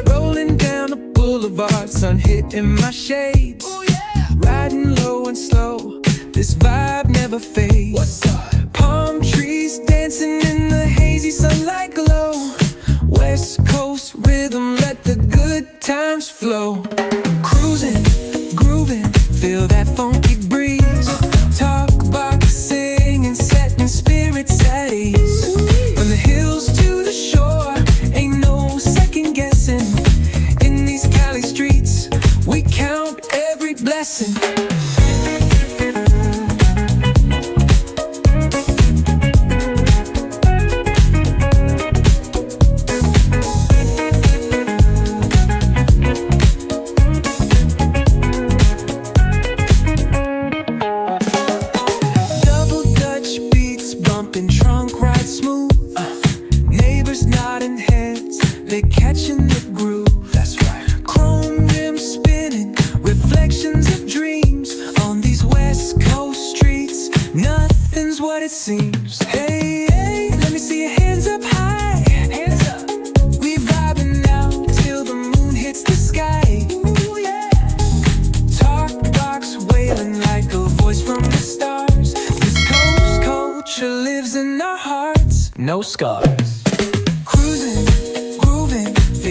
Rolling down the boulevard, sun hitting my shades. Riding low and slow, this vibe never fades. Palm trees dancing in the hazy sunlight glow. West Coast rhythm, let the good times flow. Cruising, grooving, feel that funky breeze. Talk about singing, setting spirits at ease. From the hills to the shore, ain't no second guessing. In these Cali streets, we count every blessing. Trunk ride smooth, neighbors nodding heads, they catching the groove. That's right. Chrome rims spinning, reflections of dreams on these West Coast streets. Nothing's what it seems. Hey, hey, let me see your hands up high. Hands up. We vibing now till the moon hits the sky. Ooh, yeah. Talk box wailing like a voice from the stars. This coast culture lives in our hearts, no scars.